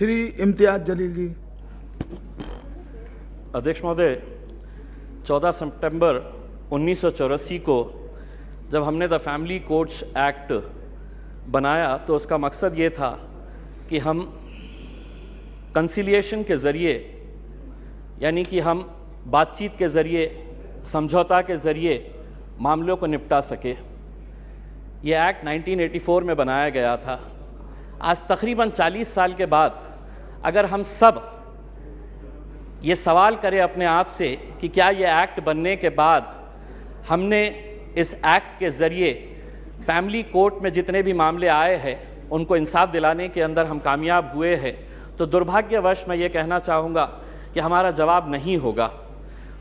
श्री इम्तियाज जलील जी। अध्यक्ष महोदय, 14 सितंबर 1984 को जब हमने द फैमिली कोर्ट्स एक्ट बनाया तो उसका मकसद ये था कि हम कंसिलिएशन के ज़रिए, यानी कि हम बातचीत के ज़रिए, समझौता के ज़रिए मामलों को निपटा सके। ये एक्ट 1984 में बनाया गया था। आज तकरीबन 40 साल के बाद अगर हम सब ये सवाल करें अपने आप से कि क्या ये एक्ट बनने के बाद हमने इस एक्ट के ज़रिए फैमिली कोर्ट में जितने भी मामले आए हैं उनको इंसाफ दिलाने के अंदर हम कामयाब हुए हैं, तो दुर्भाग्यवश मैं ये कहना चाहूँगा कि हमारा जवाब नहीं होगा।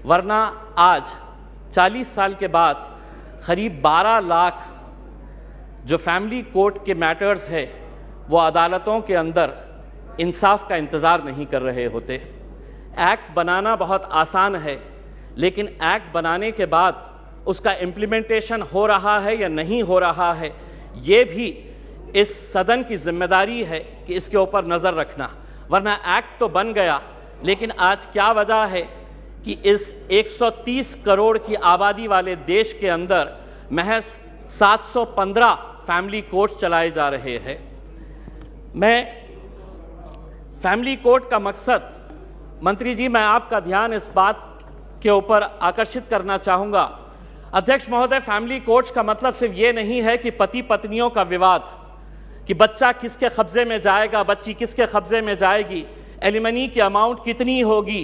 वरना आज 40 साल के बाद करीब 12 लाख जो फैमिली कोर्ट के मैटर्स है वो अदालतों के अंदर इंसाफ का इंतज़ार नहीं कर रहे होते। एक्ट बनाना बहुत आसान है, लेकिन एक्ट बनाने के बाद उसका इम्प्लीमेंटेशन हो रहा है या नहीं हो रहा है, ये भी इस सदन की जिम्मेदारी है कि इसके ऊपर नज़र रखना। वरना एक्ट तो बन गया, लेकिन आज क्या वजह है कि इस 130 करोड़ की आबादी वाले देश के अंदर महज 715 फैमिली कोर्ट चलाए जा रहे हैं। मैं फैमिली कोर्ट का मकसद, मंत्री जी, मैं आपका ध्यान इस बात के ऊपर आकर्षित करना चाहूँगा। अध्यक्ष महोदय, फैमिली कोर्ट्स का मतलब सिर्फ ये नहीं है कि पति पत्नियों का विवाद, कि बच्चा किसके कब्जे में जाएगा, बच्ची किसके कब्जे में जाएगी, एलिमनी की अमाउंट कितनी होगी,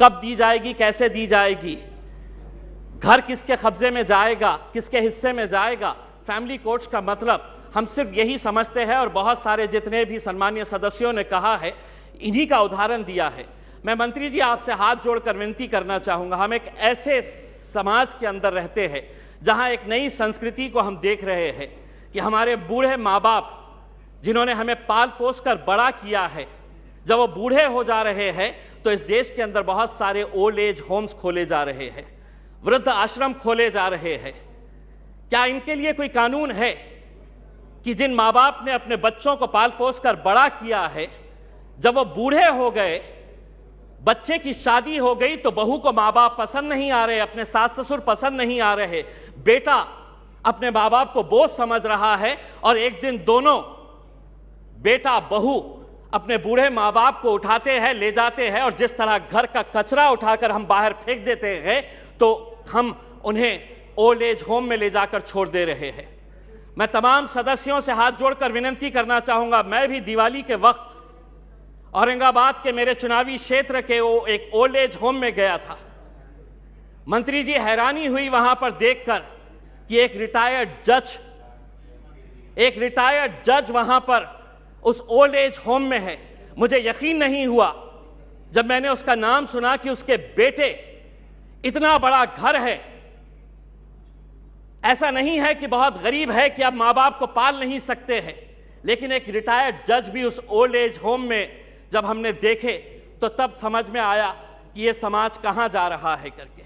कब दी जाएगी, कैसे दी जाएगी, घर किसके कब्जे में जाएगा, किसके हिस्से में जाएगा। फैमिली कोर्ट्स का मतलब हम सिर्फ यही समझते हैं, और बहुत सारे जितने भी सम्मानीय सदस्यों ने कहा है, इन्हीं का उदाहरण दिया है। मैं मंत्री जी आपसे हाथ जोड़कर विनती करना चाहूँगा, हम एक ऐसे समाज के अंदर रहते हैं जहाँ एक नई संस्कृति को हम देख रहे हैं कि हमारे बूढ़े माँ बाप जिन्होंने हमें पाल पोस कर बड़ा किया है, जब वो बूढ़े हो जा रहे हैं तो इस देश के अंदर बहुत सारे ओल्ड एज होम्स खोले जा रहे हैं, वृद्ध आश्रम खोले जा रहे हैं। क्या इनके लिए कोई कानून है कि जिन माँ बाप ने अपने बच्चों को पाल पोस कर बड़ा किया है, जब वो बूढ़े हो गए, बच्चे की शादी हो गई, तो बहू को माँ बाप पसंद नहीं आ रहे, अपने सास ससुर पसंद नहीं आ रहे, बेटा अपने माँ बाप को बोझ समझ रहा है, और एक दिन दोनों बेटा बहू अपने बूढ़े माँ बाप को उठाते हैं, ले जाते हैं, और जिस तरह घर का कचरा उठाकर हम बाहर फेंक देते हैं, तो हम उन्हें ओल्ड एज होम में ले जाकर छोड़ दे रहे हैं। मैं तमाम सदस्यों से हाथ जोड़कर विनती करना चाहूंगा, मैं भी दिवाली के वक्त औरंगाबाद के मेरे चुनावी क्षेत्र के वो एक ओल्ड एज होम में गया था। मंत्री जी, हैरानी हुई वहां पर देखकर कि एक रिटायर्ड जज वहां पर उस ओल्ड एज होम में है। मुझे यकीन नहीं हुआ जब मैंने उसका नाम सुना कि उसके बेटे, इतना बड़ा घर है, ऐसा नहीं है कि बहुत गरीब है कि आप माँ बाप को पाल नहीं सकते हैं, लेकिन एक रिटायर्ड जज भी उस ओल्ड एज होम में जब हमने देखे तो तब समझ में आया कि ये समाज कहां जा रहा है करके।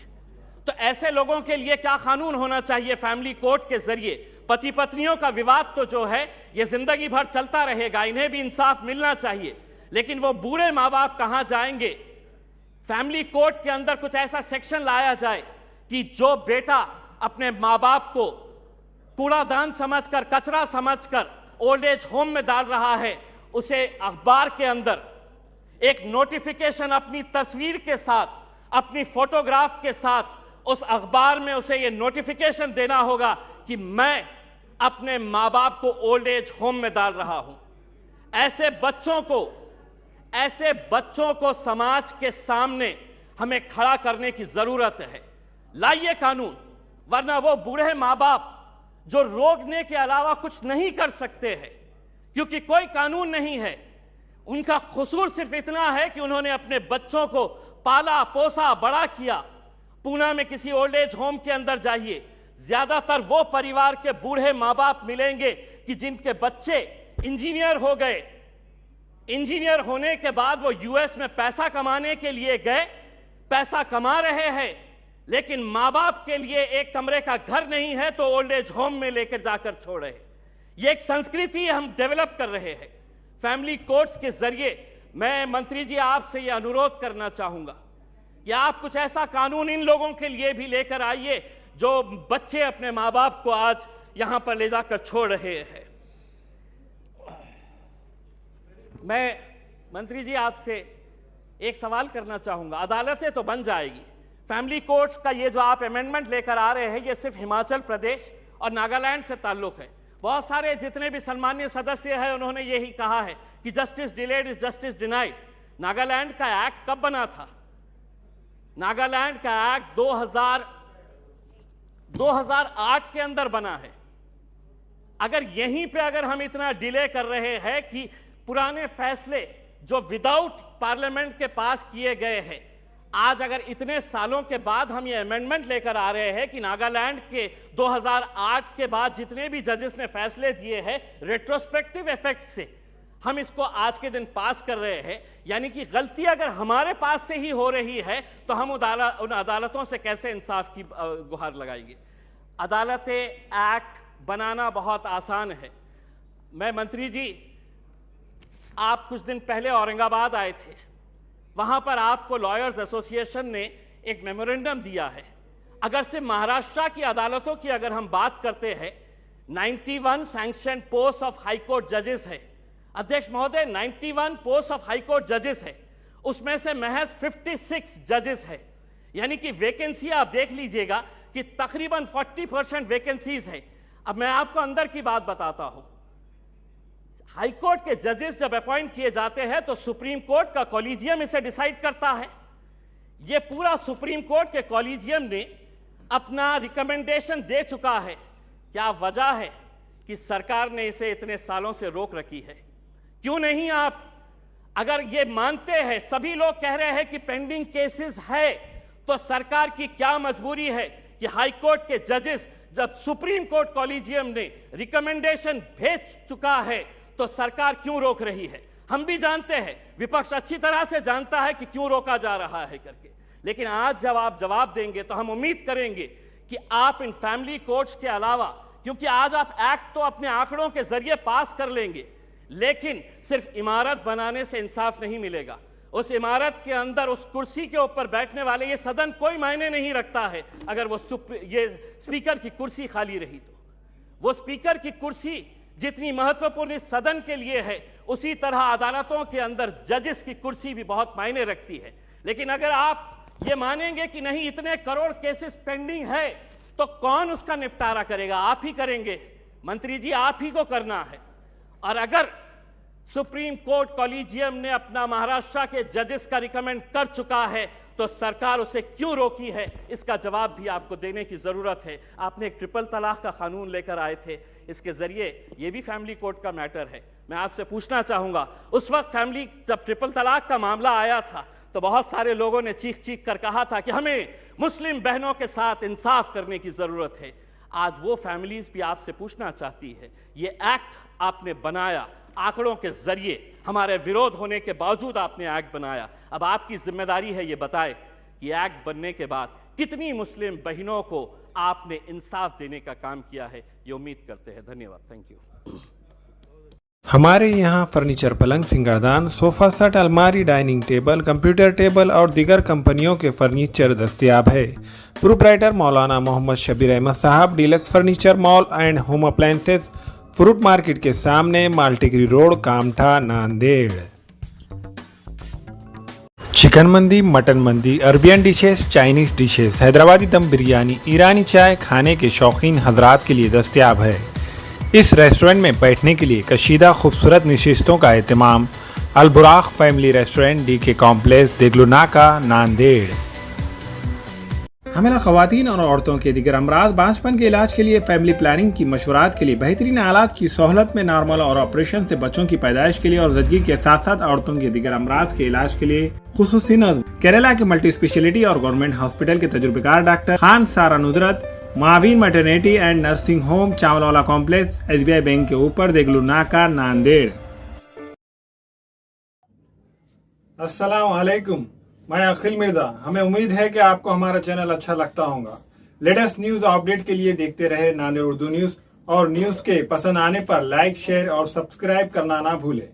तो ऐसे लोगों के लिए क्या कानून होना चाहिए फैमिली कोर्ट के जरिए? पति पत्नियों का विवाद तो जो है ये जिंदगी भर चलता रहेगा, इन्हें भी इंसाफ मिलना चाहिए, लेकिन वो बूढ़े माँ बाप कहां जाएंगे? फैमिली कोर्ट के अंदर कुछ ऐसा सेक्शन लाया जाए कि जो बेटा अपने माँ बाप को कूड़ादान समझकर, कचरा समझकर ओल्ड एज होम में डाल रहा है, उसे अखबार के अंदर एक नोटिफिकेशन अपनी तस्वीर के साथ, अपनी फोटोग्राफ के साथ उस अखबार में उसे ये नोटिफिकेशन देना होगा कि मैं अपने माँ बाप को ओल्ड एज होम में डाल रहा हूं। ऐसे बच्चों को समाज के सामने हमें खड़ा करने की जरूरत है। लाइए कानून, वरना वो बूढ़े माँ बाप जो रोकने के अलावा कुछ नहीं कर सकते हैं, क्योंकि कोई कानून नहीं है, उनका कसूर सिर्फ इतना है कि उन्होंने अपने बच्चों को पाला पोसा बड़ा किया। पूना में किसी ओल्ड एज होम के अंदर जाइए, ज्यादातर वो परिवार के बूढ़े माँ बाप मिलेंगे कि जिनके बच्चे इंजीनियर हो गए, इंजीनियर होने के बाद वो यूएस में पैसा कमाने के लिए गए, पैसा कमा रहे हैं, लेकिन माँ बाप के लिए एक कमरे का घर नहीं है तो ओल्ड एज होम में लेकर जाकर छोड़ रहे हैं। ये एक संस्कृति हम डेवलप कर रहे हैं। फैमिली कोर्ट्स के जरिए मैं मंत्री जी आपसे ये अनुरोध करना चाहूंगा कि आप कुछ ऐसा कानून इन लोगों के लिए भी लेकर आइए जो बच्चे अपने माँ बाप को आज यहां पर ले जाकर छोड़ रहे हैं। मैं मंत्री जी आपसे एक सवाल करना चाहूंगा, अदालतें तो बन जाएगी, फैमिली कोर्ट्स का ये जो आप अमेंडमेंट लेकर आ रहे हैं ये सिर्फ हिमाचल प्रदेश और नागालैंड से ताल्लुक है। बहुत सारे जितने भी सम्मानीय सदस्य हैं उन्होंने यही कहा है कि justice delayed is justice denied. Nagaland का एक्ट कब बना था? नागालैंड का एक्ट 2008 के अंदर बना है। अगर यहीं पे अगर हम इतना डिले कर रहे हैं कि पुराने फैसले जो विदाउट पार्लियामेंट के पास किए गए हैं, आज अगर इतने सालों के बाद हम ये अमेंडमेंट लेकर आ रहे हैं कि नागालैंड के 2008 के बाद जितने भी जजेस ने फैसले दिए हैं रेट्रोस्पेक्टिव इफेक्ट से हम इसको आज के दिन पास कर रहे हैं, यानी कि गलती अगर हमारे पास से ही हो रही है तो हम उन अदालतों से कैसे इंसाफ की गुहार लगाएंगे? अदालतें एक्ट बनाना बहुत आसान है। मैं मंत्री जी, आप कुछ दिन पहले औरंगाबाद आए थे, वहां पर आपको लॉयर्स एसोसिएशन ने एक मेमोरेंडम दिया है। अगर से महाराष्ट्र की अदालतों की अगर हम बात करते हैं, 91 sanction post of high court जजेस है। अध्यक्ष महोदय, 91 पोस्ट ऑफ हाई कोर्ट जजेस है, उसमें से महज 56 जजेस है, यानी कि वैकेंसी आप देख लीजिएगा कि तकरीबन 40% वैकेंसीज है। अब मैं आपको अंदर की बात बताता हूं, हाई कोर्ट के जजेस जब अपॉइंट किए जाते हैं तो सुप्रीम कोर्ट का कॉलेजियम इसे डिसाइड करता है। यह पूरा सुप्रीम कोर्ट के कॉलेजियम ने अपना रिकमेंडेशन दे चुका है। क्या वजह है कि सरकार ने इसे इतने सालों से रोक रखी है? क्यों नहीं? आप अगर ये मानते हैं, सभी लोग कह रहे हैं कि पेंडिंग केसेस है, तो सरकार की क्या मजबूरी है कि हाई कोर्ट के जजेस जब सुप्रीम कोर्ट कॉलेजियम ने रिकमेंडेशन भेज चुका है तो सरकार क्यों रोक रही है? हम भी जानते हैं, विपक्ष अच्छी तरह से जानता है कि क्यों रोका जा रहा है करके, लेकिन आज जब आप जवाब देंगे तो हम उम्मीद करेंगे कि आप इन फैमिली कोर्ट्स के अलावा, क्योंकि आज आप एक्ट तो अपने आंकड़ों के जरिए पास कर लेंगे, लेकिन सिर्फ इमारत बनाने से इंसाफ नहीं मिलेगा। उस इमारत के अंदर उस कुर्सी के ऊपर बैठने वाले, ये सदन कोई मायने नहीं रखता है अगर वो ये स्पीकर की कुर्सी खाली रही तो। वो स्पीकर की कुर्सी जितनी महत्वपूर्ण इस सदन के लिए है, उसी तरह अदालतों के अंदर जजेस की कुर्सी भी बहुत मायने रखती है। लेकिन अगर आप ये मानेंगे कि नहीं, इतने करोड़ केसेस पेंडिंग है, तो कौन उसका निपटारा करेगा? आप ही करेंगे मंत्री जी, आप ही को करना है। और अगर सुप्रीम कोर्ट कॉलेजियम ने अपना महाराष्ट्र के जजेस का रिकमेंड कर चुका है तो सरकार उसे क्यों रोकी है, इसका जवाब भी आपको देने की जरूरत है। आपने एक ट्रिपल तलाक का कानून लेकर आए थे, इसके जरिए ये भी फैमिली कोर्ट का मैटर है। मैं आपसे पूछना चाहूंगा, उस वक्त फैमिली जब ट्रिपल तलाक का मामला आया था तो बहुत सारे लोगों ने चीख चीख कर कहा था कि हमें मुस्लिम बहनों के साथ इंसाफ करने की जरूरत है। आज वो फैमिलीज भी आपसे पूछना चाहती है, ये एक्ट आपने बनाया आंकड़ों के जरिए, हमारे विरोध होने के बावजूद आपने एक्ट बनाया। अब आपकी जिम्मेदारी है ये बताएं कि एक्ट बनने के बाद कितनी मुस्लिम बहनों को आपने इंसाफ देने का काम किया है, ये उम्मीद करते हैं। धन्यवाद, थैंक यू। हमारे यहाँ फर्नीचर, पलंग, सिंगारदान, सोफा सेट, अलमारी, डाइनिंग टेबल, कंप्यूटर टेबल और दीगर कंपनियों के फर्नीचर दस्तयाब है। प्रोप्राइटर मौलाना मोहम्मद शबीर अहमद साहब, deluxe furniture mall and home appliances, fruit market के सामने, माल्टीगिरी रोड, कामठा, नांदेड़। चिकन मंदी, मटन मंदी, Arabian dishes, Chinese dishes, Hyderabadi दम बिरयानी, ईरानी चाय खाने के शौकीन हजरात के लिए दस्तयाब है। इस रेस्टोरेंट में बैठने के लिए कशीदा खूबसूरत नशिस्तों का एहतमाम। Alburaq family restaurant, DK complex, Deglunaka, Nanded. हमेला खवातीन और औरतों के दिगर अमराज, बांझपन के इलाज के लिए, फैमिली प्लानिंग की मशवरात के लिए, बेहतरीन आलात की सहूलत में, नॉर्मल और ऑपरेशन से बच्चों की पैदाइश के लिए और ज़चगी के साथ साथ औरतों के दिगर अमराज के इलाज के लिए खुसूसी नज़्म। केरला के मल्टी स्पेशलिटी और गवर्नमेंट हॉस्पिटल के तजुर्बेकार doctor Khan Sara Nudrat, Maveen maternity and nursing home, Chawalwala complex, SBI bank के ऊपर, देगलुनाका, नांदेड़। अस्सलाम वालेकुम, मैं अखिल मिर्जा। हमें उम्मीद है कि आपको हमारा चैनल अच्छा लगता होगा। लेटेस्ट न्यूज अपडेट के लिए देखते रहे नांदेड़ उर्दू न्यूज, और न्यूज के पसंद आने पर लाइक, शेयर और सब्सक्राइब करना ना भूलें।